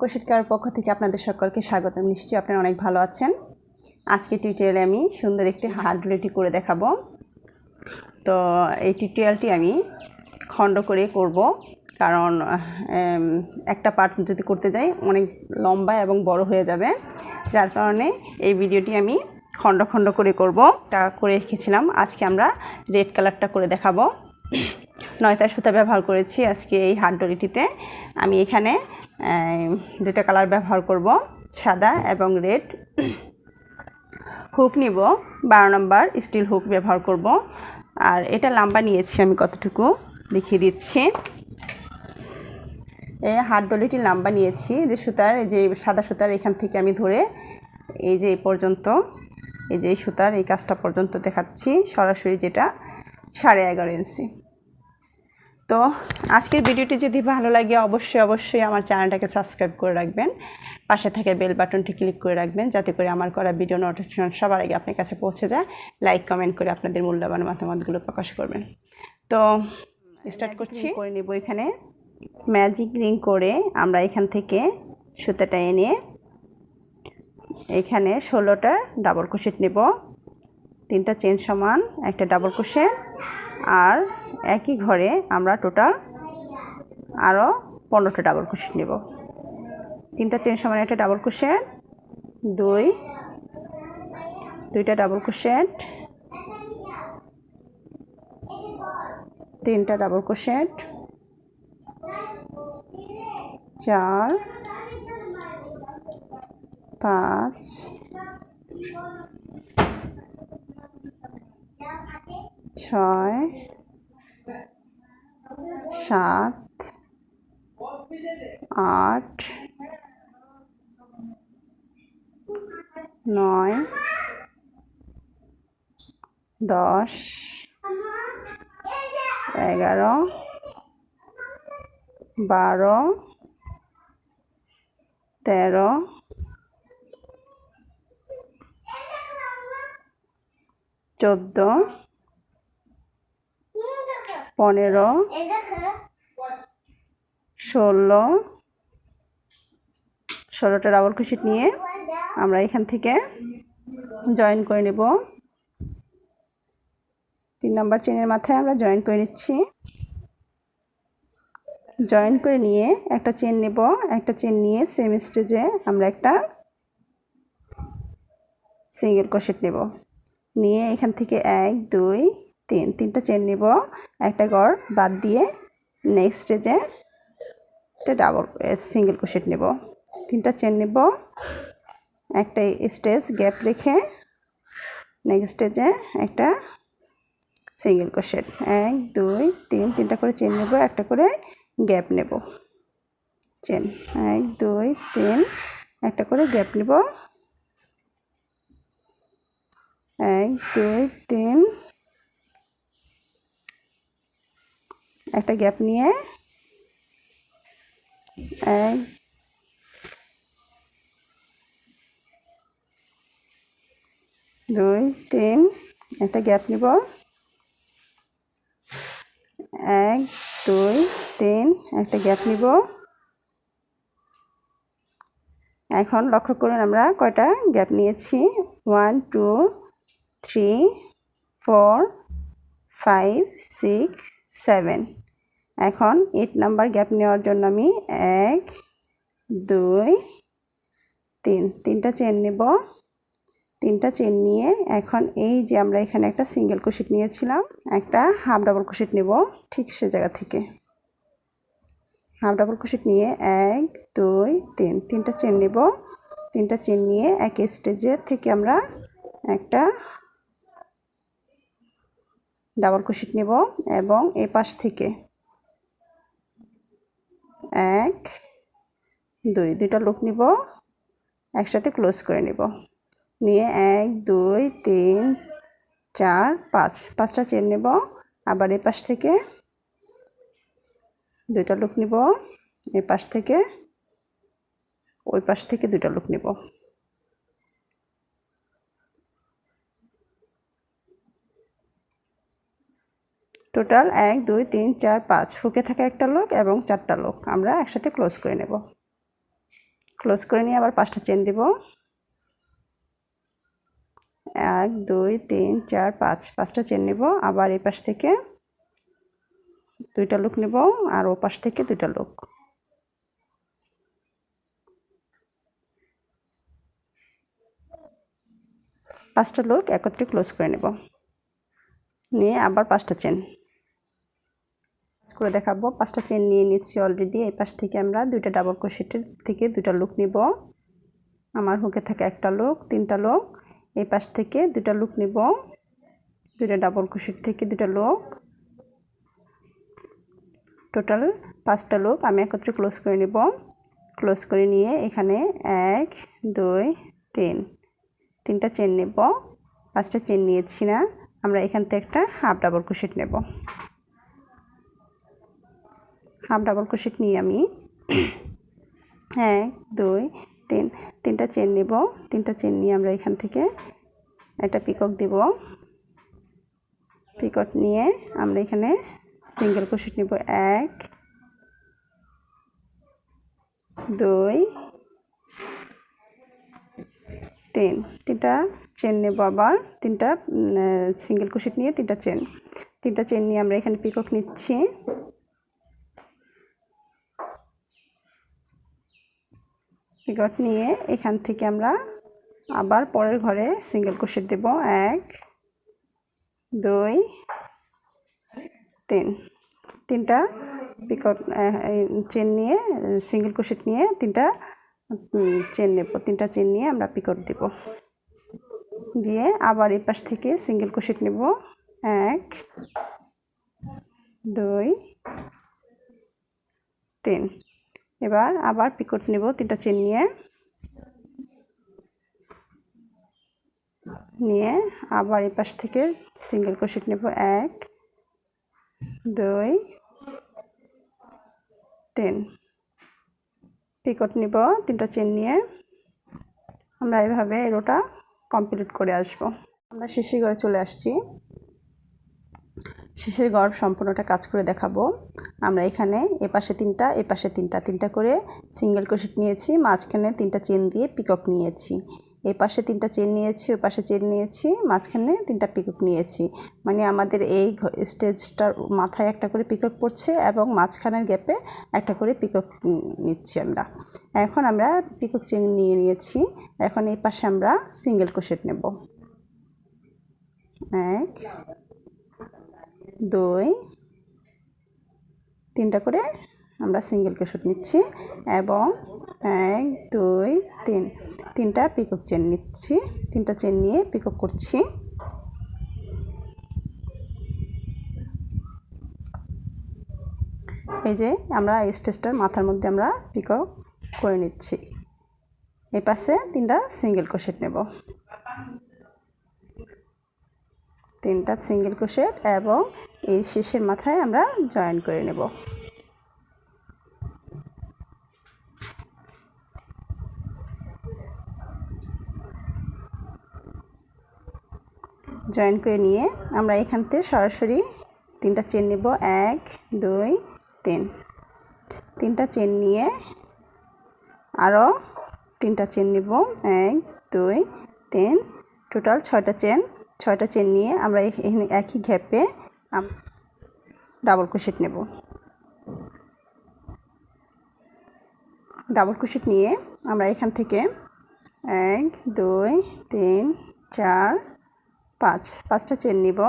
কোশিটকার পক্ষ থেকে আপনাদের সকলকে স্বাগতম। নিশ্চয়ই আপনারা অনেক ভালো আছেন। আজকে টিউটোরিয়ালে আমি সুন্দর একটি হার্ড রুটি করে দেখাবো। তো এই টিউটোরিয়ালটি আমি খণ্ড করে করব, কারণ একটা পার্ট যদি করতে যাই অনেক লম্বা এবং বড় হয়ে যাবে, যার কারণে এই ভিডিওটি আমি খণ্ড খণ্ড করে করব। তা করে রেখেছিলাম, আজকে আমরা রেড কালারটা করে দেখাবো। 9টা সুতা ব্যবহার করেছি আজকে এই হার্ড রুটিতে। আমি এখানে দুটো কালার ব্যবহার করব, সাদা এবং রেড। হুক নিব, 12 নম্বর স্টিল হুক ব্যবহার করব। আর এটা লম্বা নিয়েছি আমি কতটুকু দেখিয়ে দিচ্ছি। এই হার্ড রুটির লম্বা নিয়েছি, যে সুতার, এই যে সাদা সুতার এখান থেকে আমি ধরে এই যে এই পর্যন্ত, এই যে এই সুতার এই কাজটা পর্যন্ত দেখাচ্ছি, সরাসরি যেটা 11.5 ইঞ্চি। তো আজকের ভিডিওটি যদি ভালো লাগে অবশ্যই আমার চ্যানেলটাকে সাবস্ক্রাইব করে রাখবেন, পাশে থাকা বেল বাটনটি ক্লিক করে রাখবেন, যাতে করে আমার করা ভিডিও নোটিফিকেশন সবার আগে আপনার কাছে পৌঁছে যায়। লাইক কমেন্ট করে আপনাদের মূল্যবান মতামতগুলো প্রকাশ করবেন। তো স্টার্ট করছি। করে নেব এখানে ম্যাজিক রিং করে আমরা এখান থেকে সুতাটা এনে এখানে 16টা ডাবল ক্রোশেট নেব, 3টা চেন সমান, একটা ডাবল ক্রোশেট, আর একই ঘরে আমরা টোটাল আরও 15টা ডাবল ক্রোশেট নেব। 3টা চেন সমান একটা ডাবল ক্রোশেট, 2টা ডাবল ক্রোশেট, 3টা ডাবল ক্রোশেট, 4, 5, 6, 7, 8, 9, 10, 11, 12, 13, 14, 15, 16টা ডাবল ক্রোশেট নিয়ে আমরা এখান থেকে জয়েন করে নেব। 3 নম্বর চেনের মাথায় আমরা জয়েন করে নিচ্ছি। জয়েন করে নিয়ে একটা চেন নেব, একটা চেন নিয়ে সেম স্টেজে আমরা একটা সিঙ্গেল ক্রোশেট নেব, নিয়ে এখান থেকে 1, 2, 3, 3টা চেন নেব, একটা ঘর বাদ দিয়ে নেক্সট স্টেজে একটা ডাবল সিঙ্গেল ক্রোশেট নেব, 3টা চেন নেব, একটা স্টেজ গ্যাপ রেখে নেক্সট স্টেজে একটা সিঙ্গেল ক্রোশেট, 1, 2, 3, 3টা করে চেন নেব, একটা করে গ্যাপ নেব, চেন 1, 2, 3, একটা করে গ্যাপ নেব, 1, 2, 3, একটা গ্যাপ নিয়ে 1, 2, 3, একটা গ্যাপ নিব, 1, 2, 3, একটা গ্যাপ নিব। এখন লক্ষ্য করুন আমরা কয়টা গ্যাপ নিয়েছি, 1, 2, 3, 4, 5, 6, 7। এখন 8 নাম্বার গ্যাপ নেওয়ার জন্য আমি 1, 2, 3, 3টা চেন নেব, 3টা চেন নিয়ে এখন এই যে আমরা এখানে একটা সিঙ্গেল ক্রোশেট নিয়েছিলাম, একটা হাফ ডাবল ক্রোশেট নেব ঠিক সে জায়গা থেকে, হাফ ডাবল ক্রোশেট নিয়ে 1, 2, 3, 3টা চেন নেব, 3টা চেন নিয়ে এক স্টেজে থেকে আমরা একটা ডাবল ক্রোশেট নেব এবং এই পাশ থেকে 1, 2, 2টা লুপ নিব, একসাথে ক্লোজ করে নেব, নিয়ে 1, 2, 3, 4, 5, 5টা চেন নেব, আবার এই পাশ থেকে 2টা লুপ নিব, এই পাশ থেকে ওই পাশ থেকে 2টা লুপ নিব, টোটাল 1, 2, 3, 4, 5 হুকে থাকা একটা লুপ এবং 4টা লুপ আমরা একসাথে ক্লোজ করে নেব। ক্লোজ করে নিয়ে আবার 5টা চেন দিব। 1 2 3 4 5 5টা চেন নিব। আবার এই পাশ থেকে 2টা লুপ নিব আর ও পাশ থেকে 2টা লুপ। পাঁচটা লুপ একত্রে ক্লোজ করে নেব, নিয়ে আবার 5টা চেন করে দেখাবো। 5টা চেন নিয়ে নিচ্ছি অলরেডি। এই পাশ থেকে আমরা 2টা ডাবল ক্রোশেটের থেকে 2টা লুপ নিব। আমার হুকে থাকে একটা লুপ, 3টা লুপ। এই পাশ থেকে 2টা লুপ নিব, 2টা ডাবল ক্রোশেট থেকে 2টা লুপ, টোটাল 5টা লুপ আমি একত্রে ক্লোজ করে নেব। ক্লোজ করে নিয়ে এখানে 1 2 3 3টা চেন নেব। 5টা চেন নিয়েছি না, আমরা এখান থেকে একটা হাফ ডাবল ক্রোশেট নেব। হাফ ডাবল ক্রোশেট নিয়ে আমি 1 2 3 3টা চেন নেব। 3টা চেন নিয়ে আমরা এখান থেকে একটা পিকক দিব। পিকক নিয়ে আমরা এখানে সিঙ্গেল ক্রোশেট নেব। 1 2 3 3টা চেন নেব। আবার 3টা সিঙ্গেল ক্রোশেট নিয়ে 3টা চেন নিয়ে আমরা এখানে পিকক নিচ্ছি। পিকক নিয়ে এখান থেকে আমরা আবার পরের ঘরে সিঙ্গেল ক্রোশেট দেব। 1 2 3 3টা পিকক চেন নিয়ে সিঙ্গেল ক্রোশেট নিয়ে 3টা চেন নেব। 3টা চেন নিয়ে আমরা পিকক দেব, দিয়ে আবার এই পাশ থেকে সিঙ্গেল ক্রোশেট নেব। 1 2 3 এবার আবার পিকক নেব 3টা চেন নিয়ে আবার এই পাশ থেকে সিঙ্গেল ক্রোশেট নেব। 1 2 3 পিকক নিব 3টা চেন নিয়ে। আমরা এভাবে রোটা কমপ্লিট করে আসব। আমরা শেষের ঘরে চলে আসছি। শেষের ঘর সম্পূর্ণটা কাজ করে দেখাবো। আমরা এখানে এপাশে 3টা এপাশে 3টা করে সিঙ্গেল ক্রোশেট নিয়েছি, মাঝখানে 3টা চেন দিয়ে পিকক নিয়েছি। এই পাশে 3টা চেন নিয়েছি, ওই পাশে চেন নিয়েছি, মাঝখানে 3টা পিকক নিয়েছি। মানে আমাদের এই স্টেজটার মাথায় একটা করে পিকক পড়ছে এবং মাঝখানের গ্যাপে একটা করে পিকক নিচ্ছি আমরা। এখন আমরা পিকক চেন নিয়ে নিয়েছি। এখন এই পাশে আমরা সিঙ্গেল ক্রোশেট নেব। 1 2 3টা করে আমরা সিঙ্গেল ক্রোশেট নিচ্ছি এবং 1 2 3 3টা পিকক চেন নিচ্ছি। 3টা চেন নিয়ে পিকক করছি। এই যে আমরা এই স্টেজটার মাথার মধ্যে আমরা পিকক করে নিচ্ছি। এই পাশে 3টা সিঙ্গেল ক্রোশেট নেব। 3টা সিঙ্গেল ক্রোশেট এবং এই শেষের মাথায় আমরা জয়েন করে নেব। জয়েন করে নিয়ে আমরা এখান থেকে সরাসরি 3টা চেন নেব। 1 2 3 3টা চেন নিয়ে আরও 3টা চেন নেব। 1 2 3 টোটাল 6টা চেন নিয়ে আমরা এখানে একই গ্যাপে ডাবল ক্রোশেট নেব। ডাবল ক্রোশেট নিয়ে আমরা এখান থেকে 1 2 3 4 5টা চেন নিব।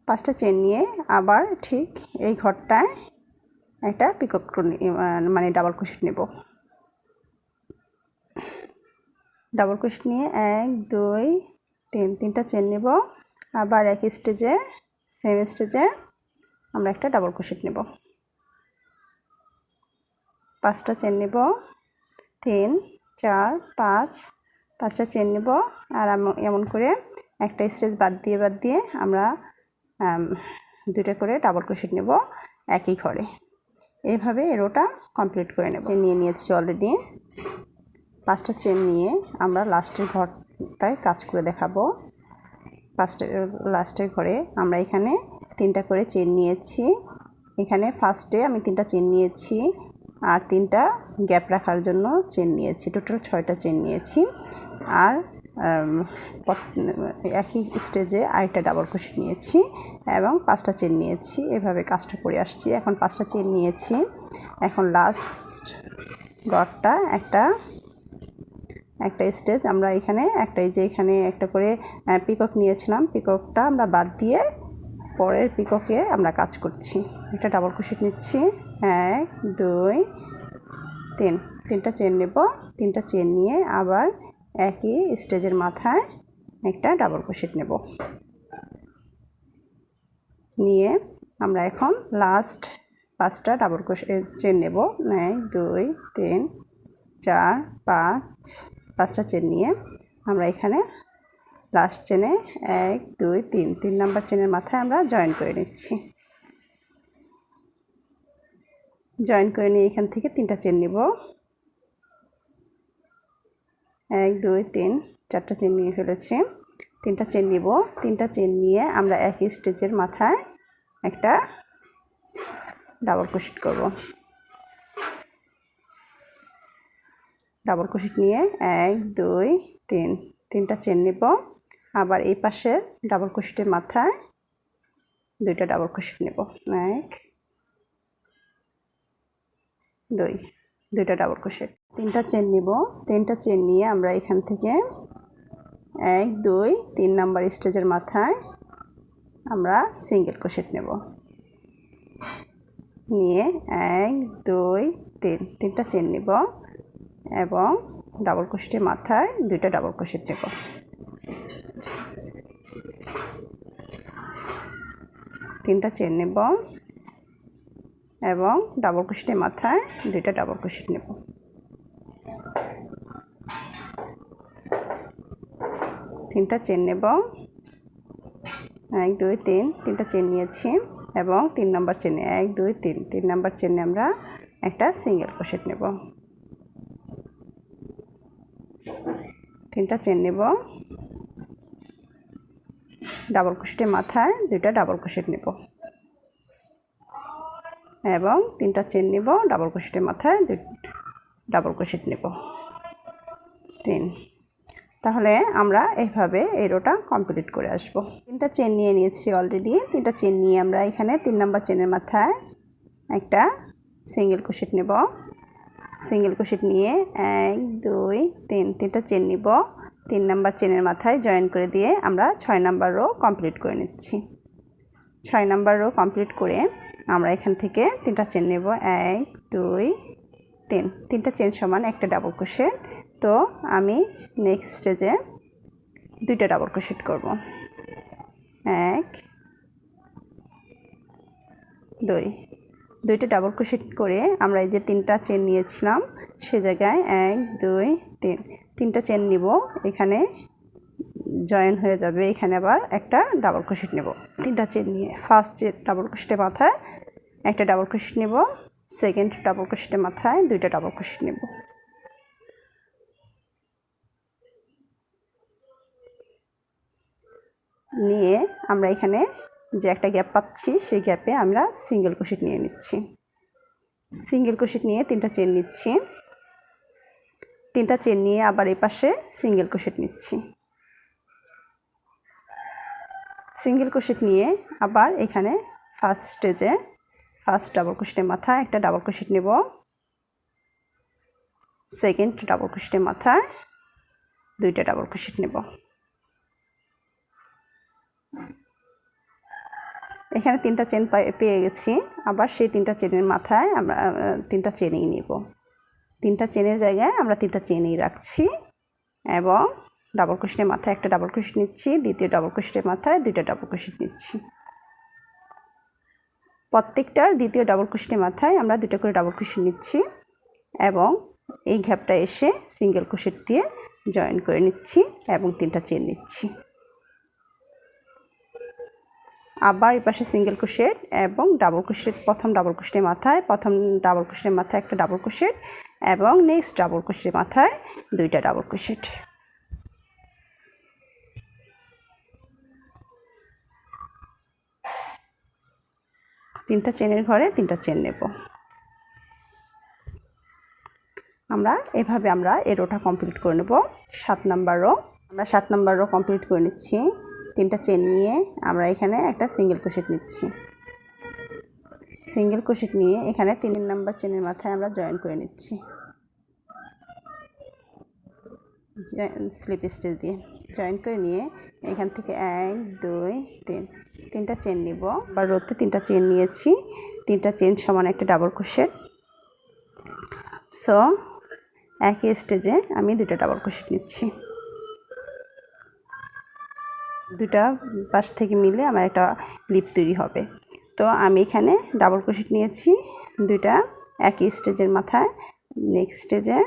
5টা চেন নিয়ে আবার ঠিক এই ঘরটায় একটা পিকক মানে ডাবল ক্রোশেট নেব। ডাবল ক্রোশেট নিয়ে 1 2 3 3টা চেন নেব। আবার একই স্টেজে সেম স্টেজে আমরা একটা ডাবল ক্রোশেট নেব। 5টা চেন নেব। 3 4 5 5টা চেন নেব। আর এমন করে একটা স্টেজ বাদ দিয়ে আমরা 2টা করে ডাবল ক্রোশেট নেব একই ঘরে। এইভাবে রোটা কমপ্লিট করে নেব। চেন নিয়ে নিয়েছি অলরেডি। 5টা চেন নিয়ে আমরা লাস্টের ঘরটায় কাজ করে দেখাবো। লাস্টের ঘরে আমরা এখানে 3টা করে চেন নিয়েছি। এখানে ফার্স্টে আমি 3টা চেন নিয়েছি, আর 3টা গ্যাপ রাখার জন্য চেন নিয়েছি। টোটাল 6টা চেন নিয়েছি। আর একই স্টেজে আরেকটা ডাবল ক্রোশেট নিয়েছি এবং 5টা চেন নিয়েছি। এভাবে কাজটা করে আসছি। এখন 5টা চেন নিয়েছি। এখন লাস্ট ডটটা একটা স্টেজ আমরা এখানে এখানে একটা করে পিকক নিয়েছিলাম, পিককটা আমরা বাদ দিয়ে পরের পিককে আমরা কাজ করছি। একটা ডাবল ক্রোশেট নিচ্ছি, 1 2 3, 3টা চেন নেব। 3টা চেন নিয়ে আবার একই স্টেজের মাথায় একটা ডাবল ক্রোশেট নেব। নিয়ে আমরা এখন লাস্ট 5টা ডাবল ক্রোশেট চেন নেব। 1 2 3 4 5, 5টা চেন নিয়ে আমরা এখানে লাস্ট চেনে 1 2 3, 3 নাম্বার চেনের মাথায় আমরা জয়েন করে নিচ্ছি। জয়েন করে নিয়ে এখান থেকে 3টা চেন নিব। 1 2 3, 4টা চেন নিয়ে ফেলেছি। 3টা চেন নিব। 3টা চেন নিয়ে আমরা একই স্টেজের মাথায় একটা ডাবল ক্রোশেট করব। ডাবল ক্রোশেট নিয়ে 1 2 3, 3টা চেন নিব। আবার এই পাশের ডাবল ক্রোশেটের মাথায় 2টা ডাবল ক্রোশেট নেব। 1 2, 2টা ডাবল ক্রোশেট। 3টা চেন নিব। 3টা চেন নিয়ে আমরা এখান থেকে 1 2 3 নাম্বার স্টেজের মাথায় আমরা সিঙ্গেল ক্রোশেট নেব। নিয়ে 1 2 3, 3টা চেন নিব এবং ডাবল ক্রোশেটের মাথায় 2টা ডাবল ক্রোশেট নেব। 3টা চেন নেব এবং ডাবল ক্রোশেটের মাথায় 2টা ডাবল ক্রোশেট নেব। 3টা চেন নেব। 1 2 3, 3টা চেন নিয়েছি এবং 3 নাম্বার চেনে 1 2 3, 3 নাম্বার চেনে আমরা একটা সিঙ্গেল ক্রোশেট নেব। 3টা চেন নেব, ডাবল ক্রোশেটের মাথায় 2টা ডাবল ক্রোশেট নেব এবং 3টা চেন নেব, ডাবল ক্রোশেটের মাথায় ডাবল ক্রোশেট নেব 3। তাহলে আমরা এইভাবে এই রোটা কমপ্লিট করে আসব। 3টা চেন নিয়ে নিয়েছি অলরেডি। 3টা চেন নিয়ে আমরা এখানে 3 নাম্বার চেনের মাথায় একটা সিঙ্গেল ক্রোশেট নেব। সিঙ্গেল ক্রোশেট নিয়ে 1 2 3, 3টা চেন নিব। 3 নাম্বার চেনের মাথায় জয়েন করে দিয়ে আমরা 6 নাম্বার রো কমপ্লিট করে নিচ্ছি। 6 নাম্বার রো কমপ্লিট করে আমরা এখান থেকে 3টা চেন নেব। 1 2 3, 3টা চেন সমান একটা ডাবল ক্রোশেট। তো আমি নেক্সট স্টেজে 2টা ডাবল ক্রোশেট করব। 1 2, 2টা ডাবল ক্রোশেট করে আমরা এই যে 3টা চেন নিয়েছিলাম সে জায়গায় 1 2 3, 3টা চেন নিব। এখানে জয়েন হয়ে যাবে। এখানে আবার একটা ডাবল ক্রোশেট নেব। 3টা চেন নিয়ে ফার্স্ট যে ডাবল ক্রোশেটের মাথায় একটা ডাবল ক্রোশেট নেব। সেকেন্ড ডাবল ক্রোশেটের মাথায় 2টা ডাবল ক্রোশেট নেব। নিয়ে আমরা এখানে যে একটা গ্যাপ পাচ্ছি সেই গ্যাপে আমরা সিঙ্গেল ক্রোশেট নিয়ে নিচ্ছি। সিঙ্গেল ক্রোশেট নিয়ে 3টা চেন নিচ্ছি। 3টা চেন নিয়ে আবার এই পাশে সিঙ্গেল ক্রোশেট নিচ্ছি। সিঙ্গেল ক্রোশেট নিয়ে আবার এখানে ফার্স্ট স্টেজে ফার্স্ট ডাবল ক্রোশেটের মাথায় একটা ডাবল ক্রোশেট নেব। সেকেন্ড ডাবল ক্রোশেটের মাথায় 2টা ডাবল ক্রোশেট নেব। এখানে 3টা চেন পেয়ে গেছি। আবার সেই 3টা চেনের মাথায় আমরা 3টা চেনই নেব। 3টা চেনের জায়গায় আমরা 3টা চেনই রাখছি এবং ডাবল ক্রোশেটের মাথায় একটা ডাবল ক্রোশেট নিচ্ছি। দ্বিতীয় ডাবল ক্রোশেটের মাথায় 2টা ডাবল ক্রোশেট নিচ্ছি। প্রত্যেকটার দ্বিতীয় ডাবল ক্রোশেটের মাথায় আমরা 2টা করে ডাবল ক্রোশেট নিচ্ছি এবং এই গ্যাপটা এসে সিঙ্গেল ক্রোশেট দিয়ে জয়েন করে নিচ্ছি এবং 3টা চেন নিচ্ছি। আবার এই পাশে সিঙ্গেল ক্রোশেট এবং ডাবল ক্রোশেট। প্রথম ডাবল ক্রোশেটের মাথায় একটা ডাবল ক্রোশেট এবং নেক্সট ডাবল ক্রোশেটের মাথায় 2টা ডাবল ক্রোশেট। 3টা চেনের ঘরে 3টা চেন নেব। আমরা এভাবে এই রোটা কমপ্লিট করে নেব। 7 নাম্বার রো, আমরা 7 নাম্বার রো কমপ্লিট করে নিচ্ছি। 3টা চেন নিয়ে আমরা এখানে একটা সিঙ্গেল ক্রোশেট নিচ্ছি। সিঙ্গেল ক্রোশেট নিয়ে এখানে 3 নাম্বার চেনের মাথায় আমরা জয়েন করে নিচ্ছি স্লিপ স্টিচ দিয়ে। জয়েন করে নিয়ে এখান থেকে 1 2 3 3টা চেন নিব। বা রোতে 3টা চেন নিয়েছি। 3টা চেন সমান একটা ডাবল ক্রোশেট। সো একই স্টেজে আমি 2টা ডাবল ক্রোশেট নিচ্ছি। 2টা পাশ থেকে মিলে আমার একটা লিপ তৈরি হবে। তো আমি এখানে ডাবল ক্রোশেট নিয়েছি 2টা একই স্টেজের মাথায়। নেক্সট স্টেজে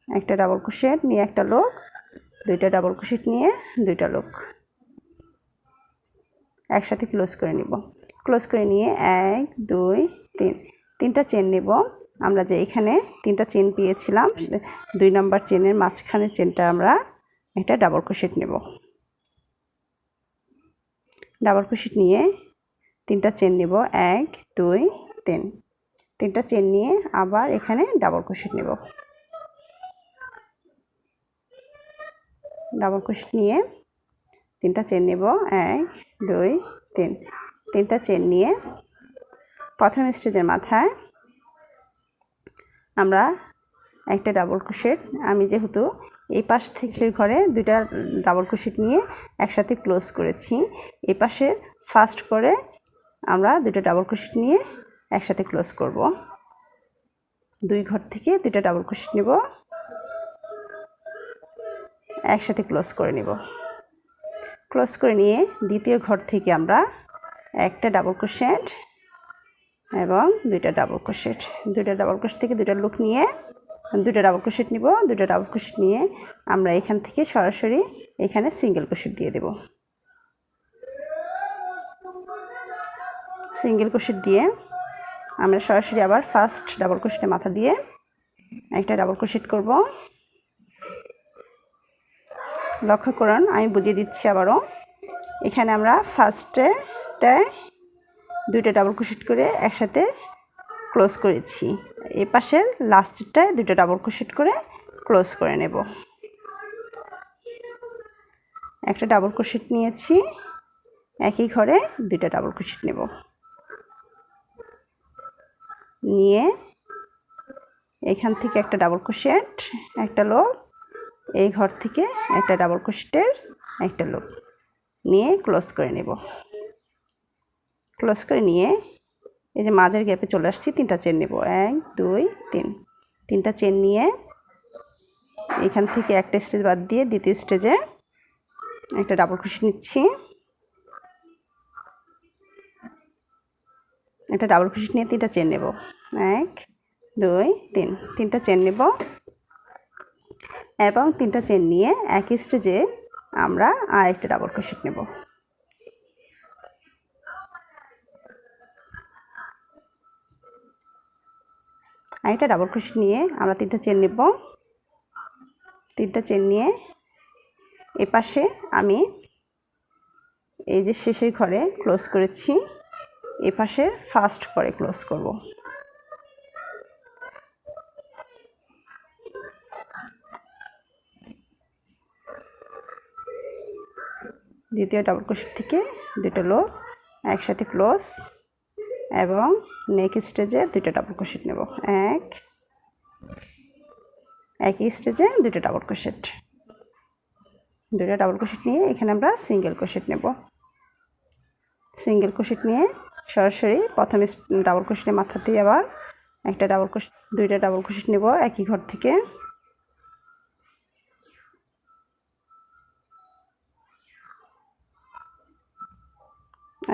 একটা ডাবল ক্রোশেট নিয়ে একটা লুপ, 2টা ডাবল ক্রোশেট নিয়ে 2টা লুপ একসাথে ক্লোজ করে নিব। ক্লোজ করে নিয়ে 1 2 3 3টা চেন নেব। আমরা যে এখানে 3টা চেন পেয়েছিলাম, 2 নাম্বার চেনের মাঝখানের চেনটা আমরা একটা ডাবল ক্রোশেট নেব। ডাবল ক্রোশেট নিয়ে 3টা চেন নেব, 1 2 3 3টা চেন নিয়ে আবার এখানে ডাবল ক্রোশেট নেব। ডাবল ক্রোশেট নিয়ে 3টা চেন নেব, 1 2 3 3টা চেন নিয়ে প্রথম স্টেজের মাথায় আমরা একটা ডাবল ক্রোশেট, আমি যেহেতু এই পাশ থেকে ঘরে 2টা ডাবল ক্রোশেট নিয়ে একসাথে ক্লোজ করেছি, এই পাশে ফার্স্ট করে আমরা 2টা ডাবল ক্রোশেট নিয়ে একসাথে ক্লোজ করব। 2 ঘর থেকে 2টা ডাবল ক্রোশেট নেব, একসাথে ক্লোজ করে নেব। ক্লোজ করে নিয়ে দ্বিতীয় ঘর থেকে আমরা একটা ডাবল ক্রোশেট এবং 2টা ডাবল ক্রোশেট, 2টা ডাবল ক্রোশেট থেকে 2টা লুপ নিয়ে 2টা ডাবল ক্রোশেট নিব। 2টা ডাবল ক্রোশেট নিয়ে আমরা এখান থেকে সরাসরি এখানে সিঙ্গেল ক্রোশেট দিয়ে দেব। সিঙ্গেল ক্রোশেট দিয়ে আমরা সরাসরি আবার ফার্স্ট ডাবল ক্রোশেটের মাথা দিয়ে একটা ডাবল ক্রোশেট করব। লক্ষ্য করুন, আমি বুঝিয়ে দিচ্ছি আবারও। এখানে আমরা ফার্স্টেটায় 2টা ডাবল ক্রোশেট করে একসাথে ক্লোজ করেছি, এই পাশের লাস্টেরটায় 2টা ডাবল ক্রোশেট করে ক্লোজ করে নেব। একটা ডাবল ক্রোশেট নিয়েছি, একই ঘরে 2টা ডাবল ক্রোশেট নেব। নিয়ে এখান থেকে একটা ডাবল ক্রোশেট, একটা লুপ, এই ঘর থেকে একটা ডাবল ক্রোশেটের একটা লুপ নিয়ে ক্লোজ করে নেব। ক্লোজ করে নিয়ে এই যে মাঝের গ্যাপে চলে আসছি, 3টা চেন নেব, 1 2 3 3টা চেন নিয়ে এখান থেকে একটা স্টেজ বাদ দিয়ে দ্বিতীয় স্টেজে একটা ডাবল ক্রোশেট নিচ্ছি। একটা ডাবল ক্রোশেট নিয়ে 3টা চেন নেব, 1 2 3 3টা চেন নেব এবং 3টা চেন নিয়ে একই স্টেজে আমরা আরেকটা ডাবল ক্রোশেট নেব। আরেকটা ডাবল ক্রোশেট নিয়ে আমরা 3টা চেন নেব। 3টা চেন নিয়ে এপাশে আমি এই যে শেষের ঘরে ক্লোজ করেছি, এপাশে ফার্স্ট করে ক্লোজ করব। দ্বিতীয় ডাবল ক্রোশেট থেকে 2টা লুপ একসাথে ক্লোজ এবং নেক্সট স্টেজে 2টা ডাবল ক্রোশেট নেব। একই স্টেজে 2টা ডাবল ক্রোশেট, 2টা ডাবল ক্রোশেট নিয়ে এখানে আমরা সিঙ্গেল ক্রোশেট নেব। সিঙ্গেল ক্রোশেট নিয়ে সরাসরি প্রথমে ডাবল ক্রোশেটের মাথা দিয়ে আবার একটা ডাবল ক্রোশেট, 2টা ডাবল ক্রোশেট নেব একই ঘর থেকে।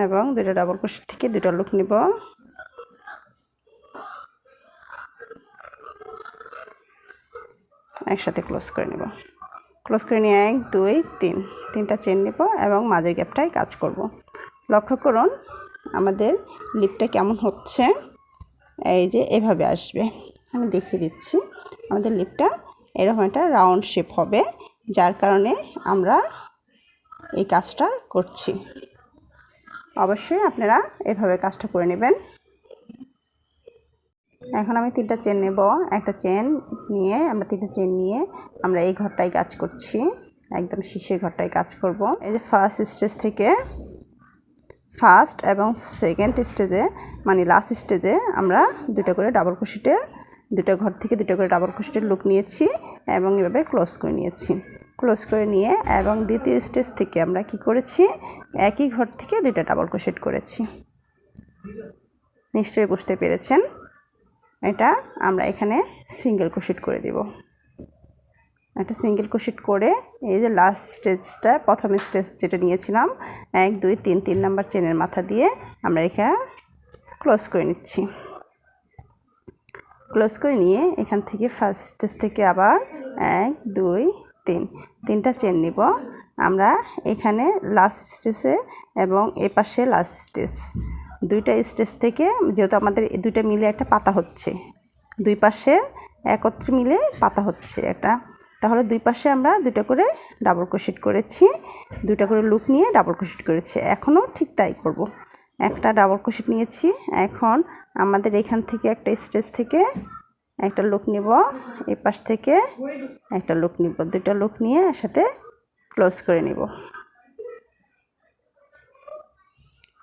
এবং 2টা ডাবল ক্রোশেট থেকে 2টা লুপ নেব। একসাথে ক্লোজ করে নেব। ক্লোজ করে নিয়ে 1 2 3 3টা চেন নেব এবং মাঝের গ্যাপটায় কাজ করব। লক্ষ্য করুন আমাদের লিপটা কেমন হচ্ছে, এই যে এভাবে আসবে। আমি দেখিয়ে দিচ্ছি, আমাদের লিপটা এরকম একটা রাউন্ড শেপ হবে, যার কারণে আমরা এই কাজটা করছি। অবশ্যই আপনারা এভাবে কাজটা করে নেবেন। এখন আমি 3টা চেন নেব। একটা চেন নিয়ে আমরা 3টা চেন নিয়ে আমরা এই ঘরটায় কাজ করছি, একদম শেষের ঘরটায় কাজ করব। এই যে ফার্স্ট স্টেজ থেকে ফার্স্ট এবং সেকেন্ড স্টেজে মানে লাস্ট স্টেজে আমরা দুটো করে ডাবল ক্রোশেটের দুটো ঘর থেকে দুটো করে ডাবল ক্রোশেটের লুক নিয়েছি এবং এভাবে ক্লোজ করে নিয়েছি। ক্লোজ করে নিয়ে এবং দ্বিতীয় স্টেজ থেকে আমরা কি করেছি, একই ঘর থেকে দুটো ডাবল ক্রোশেট করেছি। নিশ্চয়ই বুঝতে পেরেছেন। এটা আমরা এখানে সিঙ্গেল ক্রোশেট করে দেব। একটা সিঙ্গেল ক্রোশেট করে এই যে লাস্ট স্টেজটা প্রথম স্টেজ যেটা নিয়েছিলাম 1 2 3 3 নাম্বার চেনের মাথা দিয়ে আমরা এখানে ক্লোজ করে নিচ্ছি। ক্লোজ করে নিয়ে এখান থেকে ফার্স্ট স্টেজ থেকে আবার 1 2 3 তিনটা চেন নিব আমরা এখানে লাস্ট স্টেজে এবং এই পাশে লাস্ট স্টেজ দুইটা স্টেজ থেকে, যেহেতু আমাদের দুইটা মিলে একটা পাতা হচ্ছে, দুই পাশে একত্রে মিলে পাতা হচ্ছে এটা, তাহলে দুই পাশে আমরা দুটো করে ডাবল ক্রোশেট করেছি, দুটো করে লুপ নিয়ে ডাবল ক্রোশেট করেছি। এখনও ঠিক তাই করব। একটা ডাবল ক্রোশেট নিয়েছি, এখন আমাদের এখান থেকে একটা স্টেজ থেকে একটা লুপ নিব, এই পাশ থেকে একটা লুপ নিব, দুটো লুপ নিয়ে একসাথে ক্লোজ করে নিব।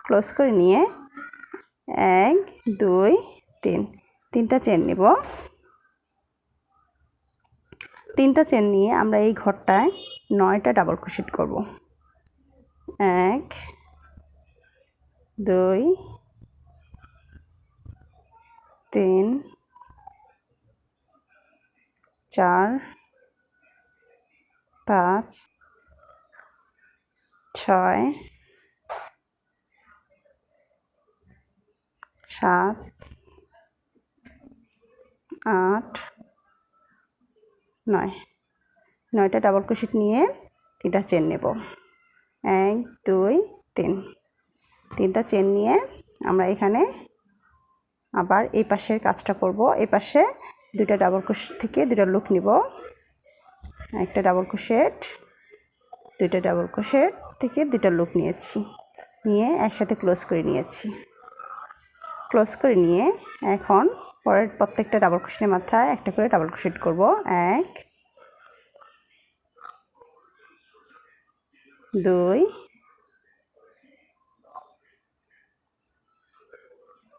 ক্লোজ করে নিয়ে 1 2 3 তিনটা চেন নিব। তিনটা চেন নিয়ে আমরা এই ঘরটায় 9টা ডাবল ক্রোশেট করব। 1 2 3 4 5 6 7 8 9 9টা ডাবল ক্রোশেট নিয়ে তিনটা চেন নেব। 1 2 3 তিনটা চেন নিয়ে আমরা এখানে আবার এই পাশের কাজটা করব। এই পাশে দুটো ডাবল ক্রোশেট থেকে দুটো লুপ নিব, একটা ডাবল ক্রোশেট, দুটো ডাবল ক্রোশেট থেকে দুটো লুপ নিয়েছি, নিয়ে একসাথে ক্লোজ করে নিয়েছি। ক্লোজ করে নিয়ে এখন পরের প্রত্যেকটা ডাবল ক্রোশেটের মাথায় একটা করে ডাবল ক্রোশেট করব। 1 2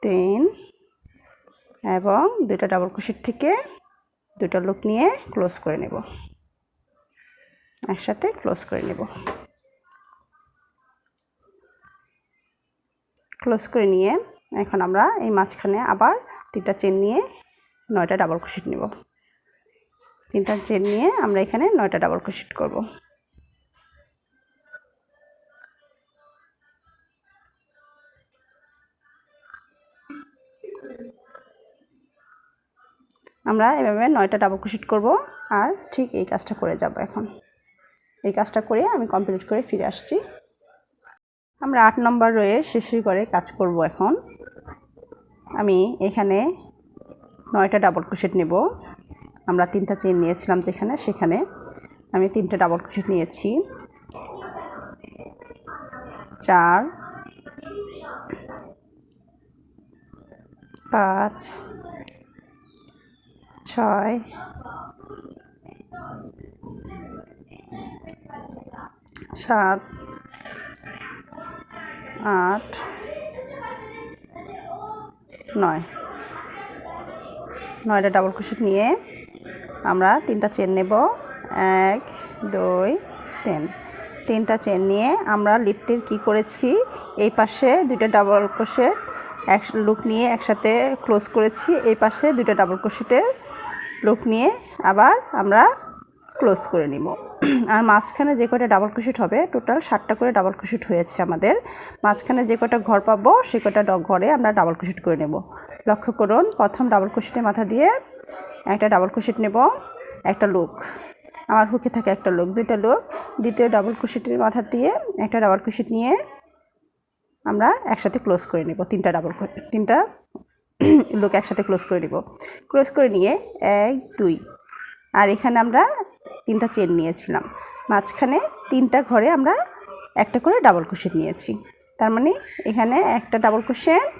3 এবং দুটো ডাবল ক্রোশেট থেকে দুটো লুপ নিয়ে ক্লোজ করে নেব, একসাথে ক্লোজ করে নেব। ক্লোজ করে নিয়ে এখন আমরা এই মাঝখানে আবার তিনটা চেন নিয়ে 9টা ডাবল ক্রোশেট নেব। তিনটা চেন নিয়ে আমরা এখানে 9টা ডাবল ক্রোশেট করব। আমরা এভাবে 9টা ডাবল ক্রোশেট করব আর ঠিক এই কাজটা করে যাব। এখন এই কাজটা করে আমি কমপ্লিট করে ফিরে আসছি। আমরা 8 নম্বর রয়ে শেষের করে কাজ করব। এখন আমি এখানে 9টা ডাবল ক্রোশেট নেব। আমরা তিনটা চেন নিয়েছিলাম যেখানে, সেখানে আমি 3টা ডাবল ক্রোশেট নিয়েছি। 4 5 6 7 8 9 9টা ডাবল ক্রোশেট নিয়ে আমরা তিনটা চেন নেব। 1 2 3 তিনটা চেন নিয়ে আমরা লিফটের কি করেছি, এই পাশে দুটো ডাবল ক্রোশেট এক লুপ নিয়ে একসাথে ক্লোজ করেছি, এই পাশে দুটো ডাবল ক্রোশেটের লুপ নিয়ে আবার আমরা ক্লোজ করে নিব। আর মাঝখানে যে কটা ডাবল ক্রোশেট হবে, টোটাল 7টা করে ডাবল ক্রোশেট হয়েছে আমাদের। মাঝখানে যে কটা ঘর পাবো সে কটা ঘরে আমরা ডাবল ক্রোশেট করে নেব। লক্ষ্য করুন, প্রথম ডাবল ক্রোশেটের মাথা দিয়ে একটা ডাবল ক্রোশেট নেব, একটা লুপ, আমার হুকে থাকে একটা লুপ, দুইটা লুপ, দ্বিতীয় ডাবল ক্রোশেটের মাথা দিয়ে একটা ডাবল ক্রোশেট নিয়ে আমরা একসাথে ক্লোজ করে নেব। তিনটা লুপ একসাথে ক্লোজ করে নেব। ক্লোজ করে নিয়ে 1 2 আর এখানে আমরা তিনটা চেন নিয়েছিলাম, মাঝখানে তিনটা ঘরে আমরা একটা করে ডাবল ক্রোশেট নিয়েছি। তার মানে এখানে একটা ডাবল ক্রোশেট,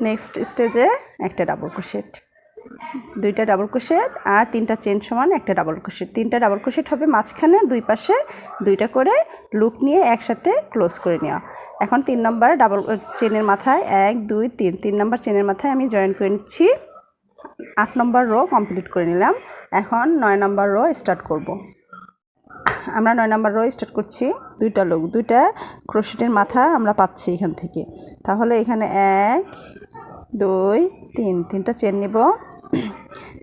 নেক্সট স্টেজে একটা ডাবল ক্রোশেট, দুইটা ডাবল ক্রোশেট আর তিনটা চেন সমান একটা ডাবল ক্রোশেট, তিনটা ডাবল ক্রোশেট হবে মাঝখানে, দুই পাশে দুইটা করে লুপ নিয়ে একসাথে ক্লোজ করে নেওয়া। এখন 3 নম্বর ডাবল চেনের মাথায় 1 2 3 3 নম্বর চেনের মাথায় আমি জয়েন করে নিচ্ছি। 8 নম্বর রো কমপ্লিট করে নিলাম। এখন 9 নম্বর রো স্টার্ট করব। আমরা 9 নম্বর রো স্টার্ট করছি। দুইটা ক্রোশেটের মাথা আমরা পাচ্ছি এখান থেকে, তাহলে এখানে 1 2 3 তিনটা চেন নিব।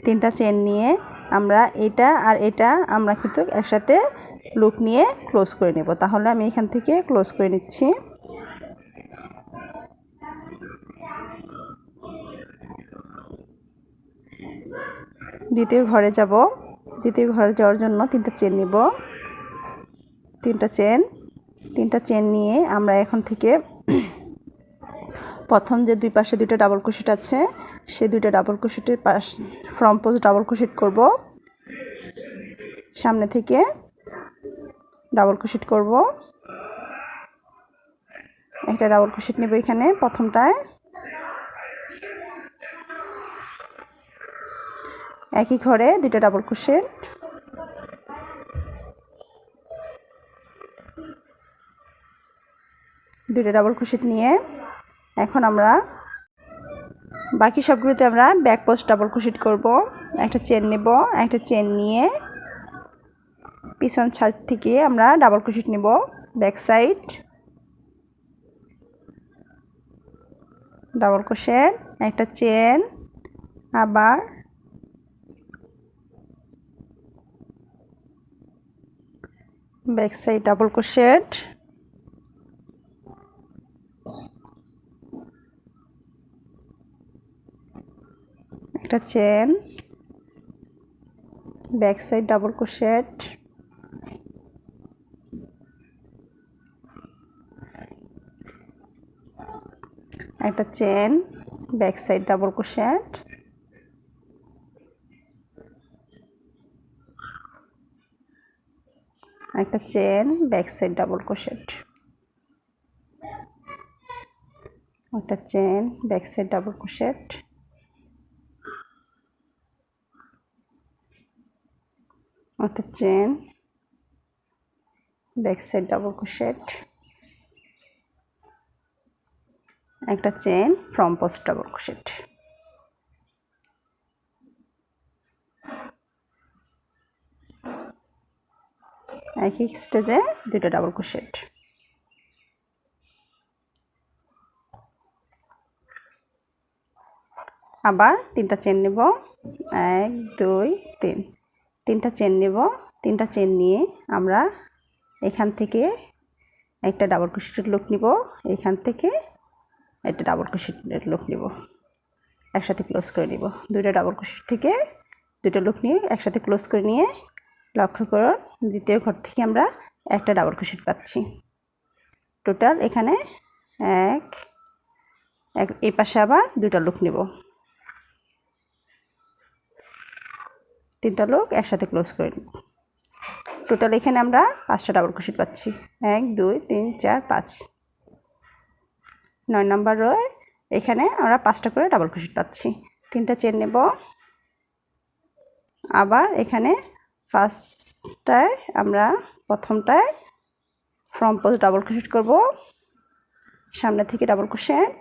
তিনটা চেন নিয়ে আমরা এটা আর এটা আমরা কিন্তু একসাথে লুপ নিয়ে ক্লোজ করে নেব। তাহলে আমি এখান থেকে ক্লোজ করে নিচ্ছি। দ্বিতীয় ঘরে যাব। দ্বিতীয় ঘরে যাওয়ার জন্য তিনটা চেন নিব। তিনটা চেন নিয়ে আমরা এখন থেকে প্রথম যে দুই পাশে দুইটা ডাবল ক্রোশেট আছে সেই দুইটা ডাবল ক্রোশেটের পাশ ফ্রন্ট পোস্ট ডাবল ক্রোশেট করব। সামনে থেকে ডাবল ক্রোশেট করব, একটা ডাবল ক্রোশেট নেব এখানে প্রথমটায়, একই ঘরে দুইটা ডাবল ক্রোশেট, দুইটা ডাবল ক্রোশেট নিয়ে এখন আমরা বাকি সবগুলোতে আমরা ব্যাক পোস্ট ডাবল ক্রোশেট করব। একটা চেন নেব, একটা চেন নিয়ে পিছন সাইড থেকে আমরা ডাবল ক্রোশেট নেব, ব্যাক সাইড ডাবল ক্রোশেট, একটা চেন, আবার ব্যাক সাইড ডাবল ক্রোশেট, একটা chain, back side double crochet, একটা chain, back side double crochet, একটা chain, back side double crochet, একটা chain, back side double crochet, একটা chain, back side double crochet, একটা chain, front post double crochet. একই স্টেজে দুটো double crochet, আবার তিনটা চেন নেব, 1 2 3 তিনটা চেন নেব। তিনটা চেন নিয়ে আমরা এখান থেকে একটা ডাবল ক্রোশেটের লুপ নিব, এখান থেকে একটা ডাবল ক্রোশেটের লুপ নিব, একসাথে ক্লোজ করে নিব। দুইটা ডাবল ক্রোশেট থেকে দুটো লুপ নিয়ে একসাথে ক্লোজ করে নিয়ে লক্ষ্য করুন দ্বিতীয় ঘর থেকে আমরা একটা ডাবল ক্রোশেট পাচ্ছি। টোটাল এখানে এই পাশে আবার দুটো লুপ নিব, তিনটা লুপ একসাথে ক্লোজ করে নিব। টোটাল এখানে আমরা 5টা ডাবল ক্রোশেট পাচ্ছি, 1 2 3 4 5। 9 নম্বর রোয় এখানে আমরা 5টা করে ডাবল ক্রোশেট পাচ্ছি। তিনটা চেন নেব, আবার এখানে ফার্স্টটায় আমরা প্রথমটায় ফ্রন্ট পোস্ট ডাবল ক্রোশেট করব, সামনে থেকে ডাবল ক্রোশেট,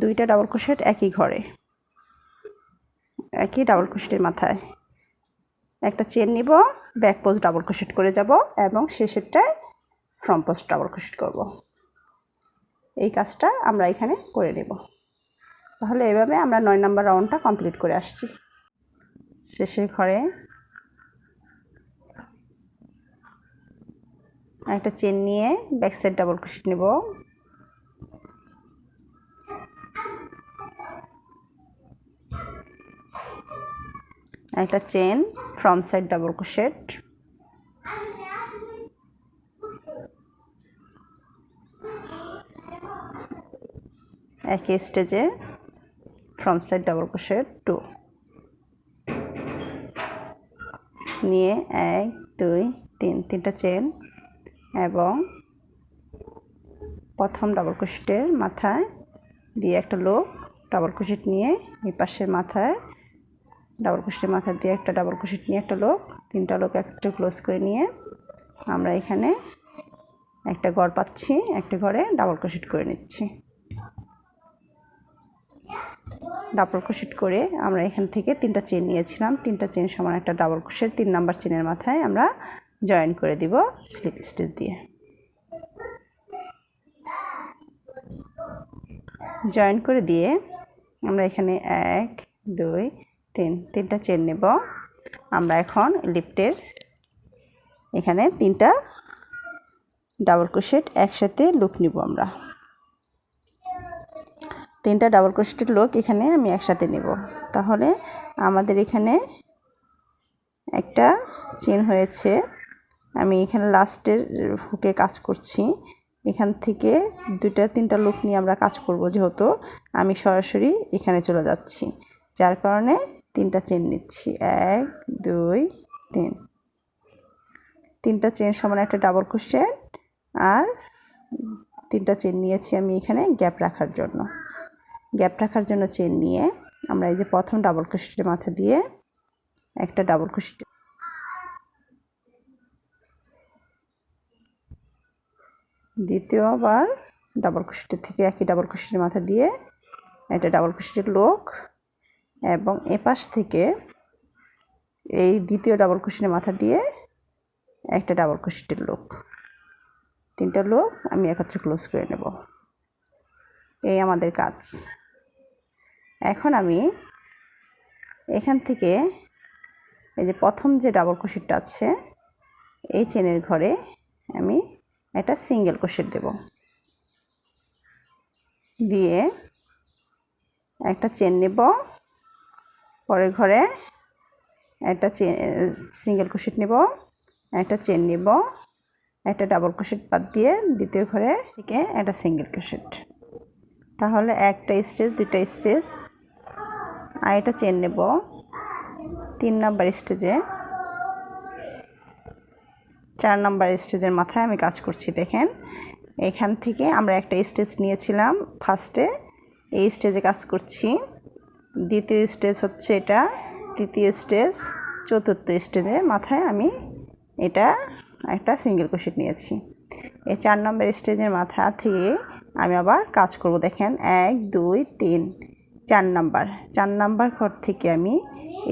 দুইটা ডাবল ক্রোশেট একই ঘরে, একই ডাবল ক্রোশেটের মাথায় একটা চেন নিব, ব্যাক পোস্ট ডাবল ক্রোশেট করে যাব এবং শেষেরটায় ফ্রন্ট পোস্ট ডাবল ক্রোশেট করব। এই কাজটা আমরা এখানে করে নেব। তাহলে এভাবে আমরা 9 নম্বর রাউন্ডটা কমপ্লিট করে আসছি। শেষের ঘরে একটা চেন নিয়ে ব্যাক সাইড ডাবল ক্রোশেট নেব, একটা chain, front side double crochet, একই স্টেজে ফ্রন্ট সাইড ডাবল ক্রোশেট 2 নিয়ে 1 2 3 তিনটা চেন এবং প্রথম ডাবল ক্রোশেটের মাথায় দিয়ে একটা লোক ডাবল ক্রোশেট নিয়ে এই পাশের মাথায় ডাবল ক্রোশেটের মাথা দিয়ে একটা ডাবল ক্রোশেট নিয়ে একটা লোক, তিনটা লোক একত্রে ক্লোজ করে নিয়ে আমরা এখানে একটা ঘর পাচ্ছি, একটা ঘরে ডাবল ক্রোশেট করে নিচ্ছি। ডাবল ক্রোশেট করে আমরা এখান থেকে 3টা চেন নিয়েছিলাম, 3টা চেন সমান একটা ডাবল ক্রোশেট 3 নাম্বার চেনের মাথায় আমরা জয়েন করে দিব স্লিপ স্টিচ দিয়ে। জয়েন করে দিয়ে আমরা এখানে 1 2 3 3টা চেন নেব। আমরা এখন লিফটের এখানে 3টা ডাবল ক্রোশেট একসাথে লুক নিব। আমরা 3টা ডাবল ক্রোশেটের লুক এখানে আমি একসাথে নেব। তাহলে আমাদের এখানে একটা চেন হয়েছে। আমি এখানে লাস্টের হুকে কাজ করছি, এখান থেকে 2টা 3টা লুক নিয়ে আমরা কাজ করব, যেহেতু আমি সরাসরি এখানে চলে যাচ্ছি, যার কারণে 3টা চেন নিচ্ছি। 1 2 3 3টা চেন সমান একটা ডাবল ক্রোশেট আর 3টা চেন নিয়েছি আমি এখানে গ্যাপ রাখার জন্য। গ্যাপ রাখার জন্য চেন নিয়ে আমরা এই যে প্রথম ডাবল ক্রোশেটের মাথা দিয়ে একটা ডাবল ক্রোশেট, দ্বিতীয়বার ডাবল ক্রোশেটের থেকে একই ডাবল ক্রোশেটের মাথা দিয়ে একটা ডাবল ক্রোশেটের লুক, এবং এপাশ থেকে এই দ্বিতীয় ডাবল ক্রোশেটের মাথা দিয়ে একটা ডাবল ক্রোশেটের লুক, 3টা লুক আমি একত্রে ক্লোজ করে নেব। এই আমাদের কাজ। এখন আমি এখান থেকে এই যে প্রথম যে ডাবল ক্রোশেটটা আছে এই চেনের ঘরে আমি একটা সিঙ্গেল ক্রোশেট দেব, দিয়ে একটা চেন নেব, পরের ঘরে একটা সিঙ্গেল ক্রোশেট নেব, একটা চেন নেব, একটা ডাবল ক্রোশেট বাদ দিয়ে দ্বিতীয় ঘরে থেকে একটা সিঙ্গেল ক্রোশেট। তাহলে একটা স্টেজ 2টা স্টেজ, আর একটা চেন নেব 3 নাম্বার স্টেজে, 4 নাম্বার স্টেজের মাথায় আমি কাজ করছি। দেখেন এখান থেকে আমরা একটা স্টেজ নিয়েছিলাম ফার্স্টে, এই স্টেজে কাজ করছি, দ্বিতীয় স্টেজ হচ্ছে এটা, তৃতীয় স্টেজ, চতুর্থ স্টেজে মাথায় আমি এটা একটা সিঙ্গেল ক্রোশেট নিয়েছি। এই 4 নাম্বার স্টেজের মাথা থেকে আমি আবার কাজ করব। দেখেন 1 2 3 4 নাম্বার ঘর থেকে আমি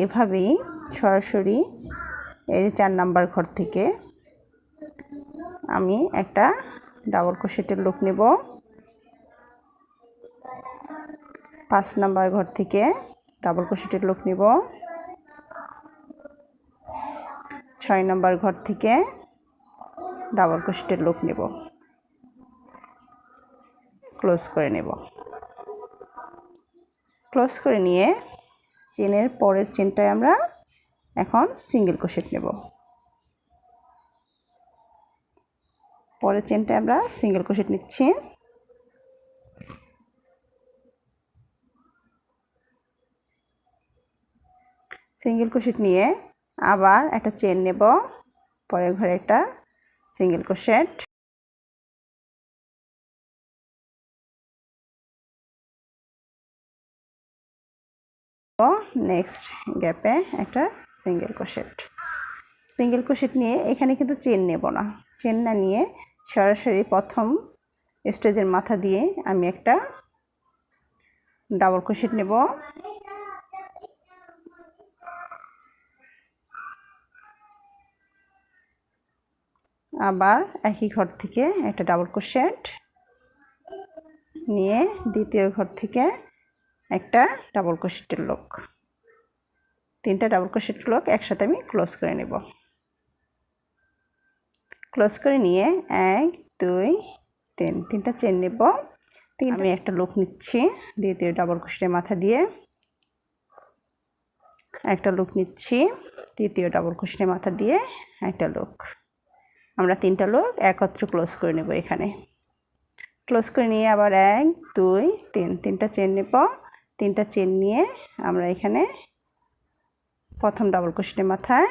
এভাবেই সরাসরি এই 4 নাম্বার ঘর থেকে আমি একটা ডাবল ক্রোশেটের লুক নেব, 5 নাম্বার ঘর থেকে ডাবল ক্রোশেটের লুক নেব, 6 নাম্বার ঘর থেকে ডাবল ক্রোশেটের লুক নেব, ক্লোজ করে নেব। ক্লোজ করে নিয়ে চেনের পরের চেনটায় আমরা এখন সিঙ্গেল ক্রোশেট নেব। পরের চেনটায় আমরা সিঙ্গেল ক্রোশেট নিচ্ছি। সিঙ্গেল ক্রোশেট নিয়ে আবার একটা চেন নেব, পরের ঘরে একটা সিঙ্গেল ক্রোশেট, নেক্সট গ্যাপে একটা সিঙ্গেল ক্রোশেট। সিঙ্গেল ক্রোশেট নিয়ে এখানে কিন্তু চেন নেব না, চেন না নিয়ে সরাসরি প্রথম স্টেজের মাথা দিয়ে আমি একটা ডাবল ক্রোশেট নেব, আবার একই ঘর থেকে একটা ডাবল ক্রোশেট নিয়ে দ্বিতীয় ঘর থেকে একটা ডাবল ক্রোশেটের লুক, 3টা ডাবল ক্রোশেটের লুক একসাথে আমি ক্লোজ করে নেব। ক্লোজ করে নিয়ে 1 2 3 3টা চেন নেব, আমি একটা লুক নিচ্ছি, দ্বিতীয় ডাবল ক্রোশেটের মাথা দিয়ে একটা লুক নিচ্ছি, তৃতীয় ডাবল ক্রোশেটের মাথা দিয়ে একটা লুক। আমরা 3টা লুক একত্রে ক্লোজ করে নেব। এখানে ক্লোজ করে নিয়ে আবার 1 2 3 3টা চেন নেব, 3টা চেন নিয়ে আমরা এখানে প্রথম ডাবল ক্রোশেটের মাথায়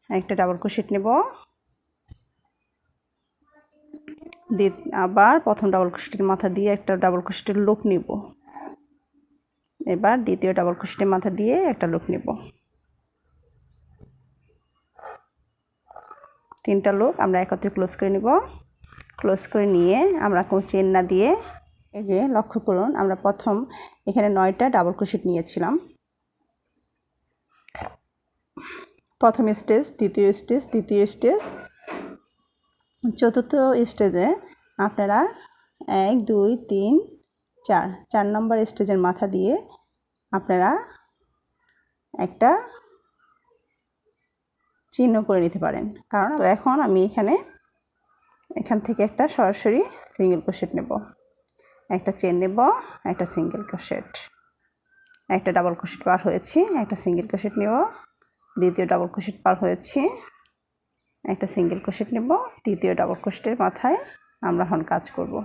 একটা ডাবল ক্রোশেট নেব, আবার প্রথম ডাবল ক্রোশেটের মাথা দিয়ে একটা ডাবল ক্রোশেটের লুপ নিব। এবার দ্বিতীয় ডাবল ক্রোশেটের মাথা দিয়ে একটা লুপ নিব। 3টা লুপ আমরা একত্রে ক্লোজ করে নিব। ক্লোজ করে নিয়ে আমরা কোনো চেন না দিয়ে, এই যে লক্ষ্য করুন আমরা প্রথম এখানে 9টা ডাবল ক্রোশেট নিয়েছিলাম। প্রথম স্টেজ, দ্বিতীয় স্টেজ, তৃতীয় স্টেজ, চতুর্থ স্টেজে আপনারা 1 2 3 4 নম্বর স্টেজের মাথা দিয়ে আপনারা একটা চিহ্ন করে নিতে পারেন। কারণ এখন আমি এখান থেকে একটা সরাসরি সিঙ্গেল ক্রোশেট নেব, একটা চেন নেব, একটা সিঙ্গেল ক্রোশেট, একটা ডাবল ক্রোশেট পার হয়েছি, একটা সিঙ্গেল ক্রোশেট নেব, দ্বিতীয় ডাবল ক্রোশেট পার হয়েছি, একটা সিঙ্গেল ক্রোশেট নেব, তৃতীয় ডাবল ক্রোশেটের মাথায় আমরা এখন কাজ করব।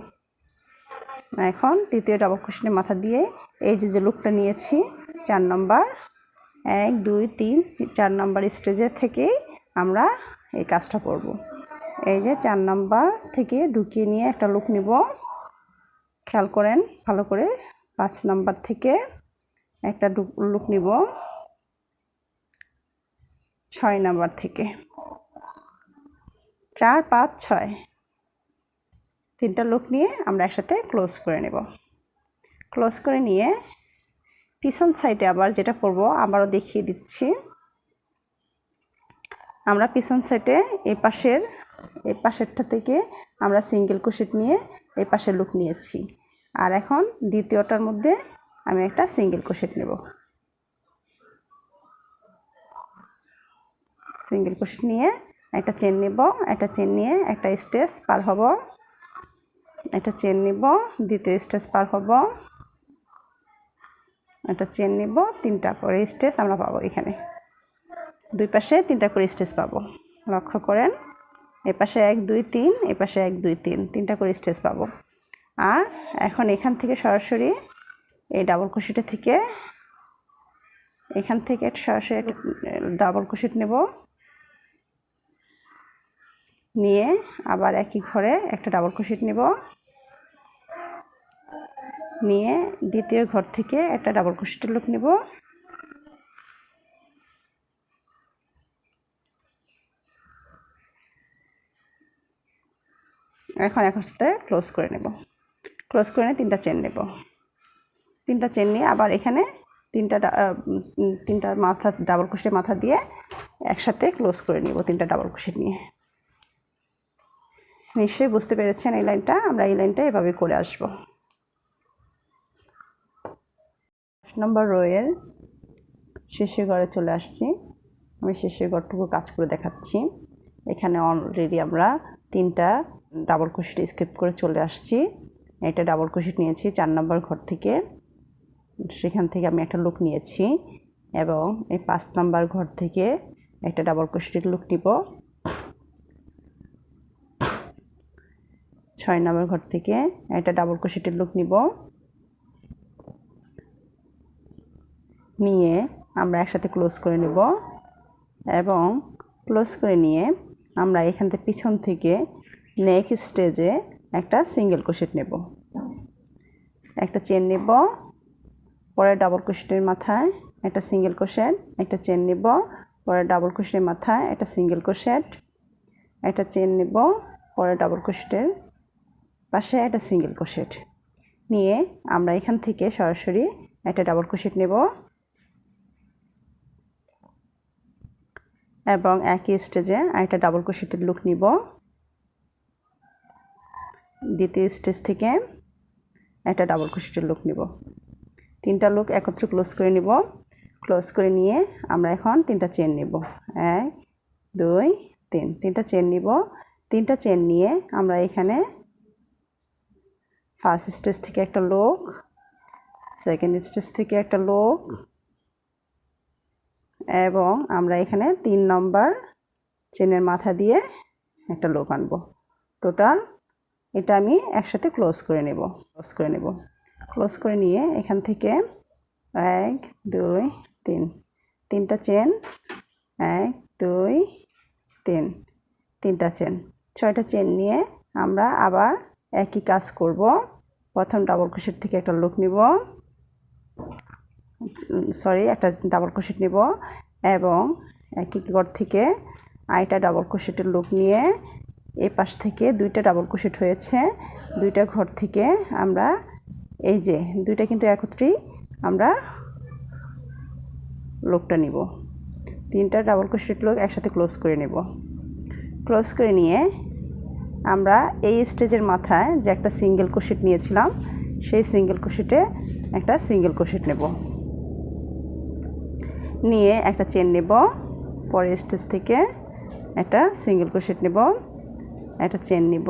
এখন তৃতীয় ডাবল ক্রোশেটের মাথা দিয়ে এই যে লুপটা নিয়েছি 4 নম্বর, 1 2 3 4 নম্বর স্টেজের থেকেই আমরা এই কাজটা করব। এই যে 4 নম্বর থেকে ঢুকিয়ে নিয়ে একটা লুপ নিব, খেয়াল করেন ভালো করে। 5 নম্বর থেকে একটা লুপ নিব, 6 নম্বর থেকে 4 5 6 3টা লুপ নিয়ে আমরা একসাথে ক্লোজ করে নেব। ক্লোজ করে নিয়ে পিছন সাইডে আবার যেটা করব আবারও দেখিয়ে দিচ্ছি। আমরা পিছন সাইডে এই পাশেরটা থেকে আমরা সিঙ্গেল ক্রোশেট নিয়ে এই পাশের লুপ নিয়েছি। আর এখন দ্বিতীয়টার মধ্যে আমি একটা সিঙ্গেল ক্রোশেট নেব। সিঙ্গেল ক্রোশেট নিয়ে একটা চেন নেব, একটা চেন নিয়ে একটা স্টেজ পার হব, একটা চেন নেব, দ্বিতীয় স্টেজ পার হব, একটা চেন নেব, 3টা করে স্টেজ আমরা পাবো। এখানে দুই পাশে 3টা করে স্টেজ পাবো। লক্ষ্য করেন এই পাশে 1 2 3, এই পাশে 1 2 3, 3টা করে স্টেজ পাবো। আর এখন এখান থেকে সরাসরি এই ডাবল ক্রোশেট থেকে এখান থেকে সরাসরি ডাবল ক্রোশেট নেব, নিয়ে আবার একই ঘরে একটা ডাবল ক্রোশেট নেব, নিয়ে দ্বিতীয় ঘর থেকে একটা ডাবল ক্রোশেটের লুপ নেব, এখন একসাথে ক্লোজ করে নেব। ক্লোজ করে নিয়ে 3টা চেন নেব, 3টা চেন নিয়ে আবার এখানে 3টা মাথা ডাবল ক্রোশেটের মাথা দিয়ে একসাথে ক্লোজ করে নিব 3টা ডাবল ক্রোশেট নিয়ে। নিশ্চয়ই বুঝতে পেরেছেন এই লাইনটা। আমরা এই লাইনটা এভাবে করে আসব। 10 নম্বর রোয়ের শেষের ঘরে চলে আসছি। আমি শেষের ঘরটুকু কাজ করে দেখাচ্ছি। এখানে অলরেডি আমরা 3টা ডাবল ক্রোশেট স্কিপ করে চলে আসছি। একটা ডাবল ক্রোশেট নিয়েছি 4 নম্বর ঘর থেকে, সেখান থেকে আমি একটা লুপ নিয়েছি, এবং এই 5 নম্বর ঘর থেকে একটা ডাবল ক্রোশেটের লুপ নিব, 6 নম্বর ঘর থেকে একটা ডাবল ক্রোশেটের লুপ নিব, নিয়ে আমরা একসাথে ক্লোজ করে নেব, এবং ক্লোজ করে নিয়ে আমরা এখান থেকে পিছন থেকে নেক্সট স্টেজে একটা সিঙ্গেল ক্রোশেট নেব, একটা চেন নেব, পরে ডাবল ক্রোশেটের মাথায় একটা সিঙ্গেল ক্রোশেট, একটা চেন নেব, পরে ডাবল ক্রোশেটের মাথায় একটা সিঙ্গেল ক্রোশেট, একটা চেন নেব, পরে ডাবল ক্রোশেটের পাশে একটা সিঙ্গেল ক্রোশেট, নিয়ে আমরা এখান থেকে সরাসরি একটা ডাবল ক্রোশেট নেব, এবং একই স্টেজে একটা ডাবল ক্রোশেটের লুপ নিব, দ্বিতীয় স্টেজ থেকে একটা ডাবল ক্রোশেটের লুপ নিব, 3টা লুপ একত্রে ক্লোজ করে নিব। ক্লোজ করে নিয়ে আমরা এখন 3টা চেন নিব, 1 2 3, 3টা চেন নিব। 3টা চেন নিয়ে আমরা এখানে ফার্স্ট স্টেজ থেকে একটা লুপ, সেকেন্ড স্টেজ থেকে একটা লুপ, এবং আমরা এখানে 3 নম্বর চেনের মাথা দিয়ে একটা লুপ আনব। টোটাল এটা আমি একসাথে ক্লোজ করে নেব। ক্লোজ করে নিয়ে এখান থেকে 1 2 3, 3টা চেন, 1 2 3, 3টা চেন, 6টা চেন নিয়ে আমরা আবার একই কাজ করব। প্রথম ডাবল ক্রোশেট থেকে একটা লুপ নিব, একটা ডাবল ক্রোশেট নিব এবং একই ঘর থেকে আরেকটা ডাবল ক্রোশেটের লুপ নিয়ে এই পাশ থেকে দুইটা ডাবল ক্রোশেট হয়েছে, দুইটা ঘর থেকে আমরা এই যে দুইটা কিন্তু একত্রেই আমরা লুপটা নিব। তিনটা ডাবল ক্রোশেট লুপ একসাথে ক্লোজ করে নেব। ক্লোজ করে নিয়ে আমরা এই স্টেজের মাথায় যে একটা সিঙ্গেল ক্রোশেট নিয়েছিলাম সেই সিঙ্গেল ক্রোশেটে একটা সিঙ্গেল ক্রোশেট নেব, নিয়ে একটা চেন নেব, পরের স্টেজ থেকে একটা সিঙ্গেল ক্রোশেট নেব, একটা চেন নিব,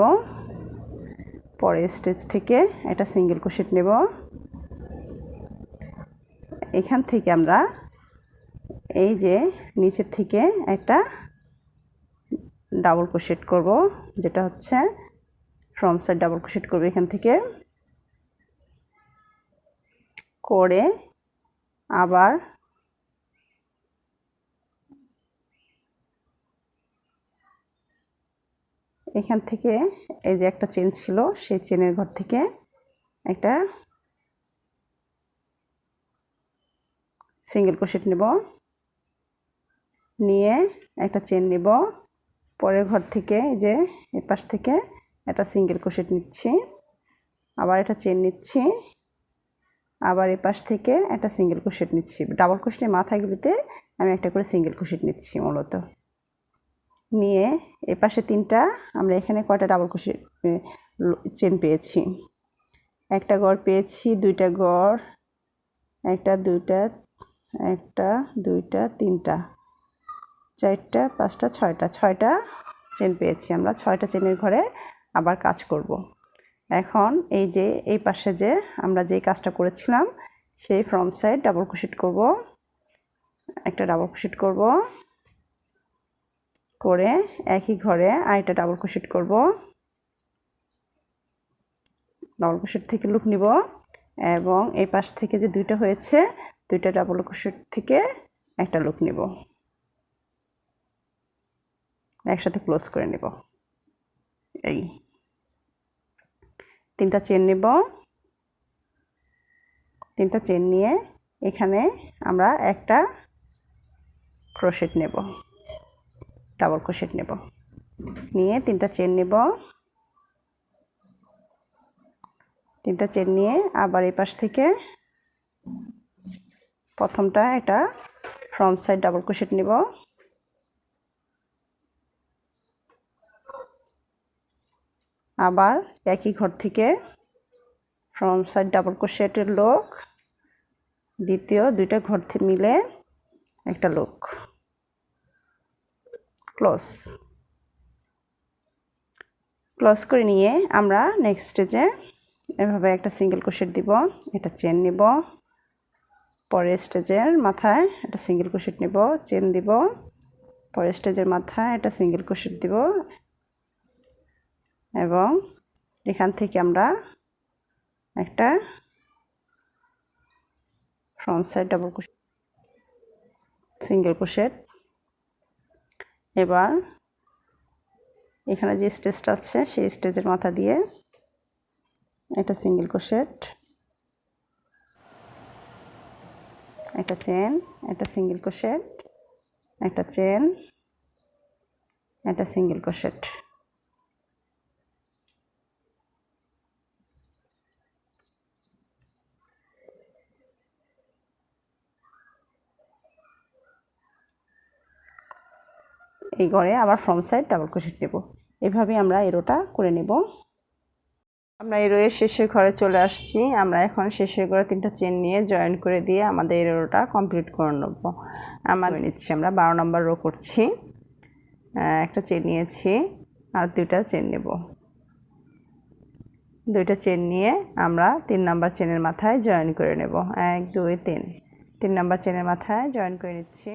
পরের স্টেজ থেকে একটা সিঙ্গেল ক্রোশেট নেব। এখান থেকে আমরা এই যে নিচের থেকে একটা ডাবল ক্রোশেট করব, যেটা হচ্ছে ফ্রন্ট সাইড ডাবল ক্রোশেট করব। এখান থেকে করে আবার এখান থেকে এই যে একটা চেন ছিল সেই চেনের ঘর থেকে একটা সিঙ্গেল ক্রোশেট নেব, নিয়ে একটা চেন নেব, পরের ঘর থেকে এই যে এই পাশ থেকে একটা সিঙ্গেল ক্রোশেট নিচ্ছি, আবার একটা চেন নিচ্ছি, আবার এই পাশ থেকে একটা সিঙ্গেল ক্রোশেট নিচ্ছি। ডাবল ক্রোশেটের মাথাগুলিতে আমি একটা করে সিঙ্গেল ক্রোশেট নিচ্ছি মূলত। নিয়ে এই পাশে তিনটা আমরা এখানে কয়টা ডাবল ক্রোশেট চেন পেয়েছি, একটা গড় পেয়েছি, দুইটা গড়, একটা দুইটা, একটা দুইটা তিনটা, চারটা পাঁচটা ছয়টা চেন পেয়েছি। আমরা 6টা চেনের ঘরে আবার কাজ করব। এখন এই যে এই পাশে যে আমরা যেই কাজটা করেছিলাম সেই ফ্রন্ট সাইড ডাবল ক্রোশেট করব, একটা ডাবল ক্রোশেট করব, করে একই ঘরে আরেকটা ডাবল ক্রোশেট করব, ডাবল ক্রোশেট থেকে লুপ নিব এবং এই পাশ থেকে যে দুইটা হয়েছে দুইটা ডাবল ক্রোশেট থেকে একটা লুপ নিব, একসাথে ক্লোজ করে নেব। এই তিনটা চেন নেব, তিনটা চেন নিয়ে এখানে আমরা একটা ক্রোশেট নেব, ডাবল ক্রোশেট নেব, নিয়ে তিনটা চেন নেব, তিনটা চেন নিয়ে আবার এই পাশ থেকে প্রথমটা একটা ফ্রন্ট সাইড ডাবল ক্রোশেট নেব, আবার একই ঘর থেকে ফ্রন্ট সাইড ডাবল ক্রোশেটের লুপ, দ্বিতীয় দুইটা ঘর থেকে মিলে একটা লুপ, ক্লোজ করে নিয়ে আমরা নেক্সট স্টেজে এভাবে একটা সিঙ্গেল ক্রোশেট দিব, একটা চেন নিব, পরের স্টেজের মাথায় একটা সিঙ্গেল ক্রোশেট নেব, চেন দিব, পরের স্টেজের মাথায় একটা সিঙ্গেল ক্রোশেট দিব এবং এখান থেকে আমরা একটা front side double crochet, single crochet. এবার এখানে যে স্টেজটা আছে সেই স্টেজের মাথা দিয়ে একটা সিঙ্গেল ক্রোশেট, একটা চেন, একটা সিঙ্গেল ক্রোশেট, একটা চেন, একটা সিঙ্গেল ক্রোশেট। এই ঘরে আবার ফ্রন্ট সাইড ডাবল ক্রোশেট নেব। এভাবে আমরা এই রোটা করে নেব। আমরা এই রোয়ের শেষের ঘরে চলে আসছি। আমরা এখন শেষের ঘরে তিনটা চেন নিয়ে জয়েন করে দিয়ে আমাদের এই রোটা কমপ্লিট করে নেব। আমরা 12 নম্বর রো করছি। একটা চেন নিয়েছি আর দুইটা চেন নেব। দুইটা চেন নিয়ে আমরা 3 নাম্বার চেনের মাথায় জয়েন করে নেব। 1 2 3 3 নাম্বার চেনের মাথায় জয়েন করে নিচ্ছি।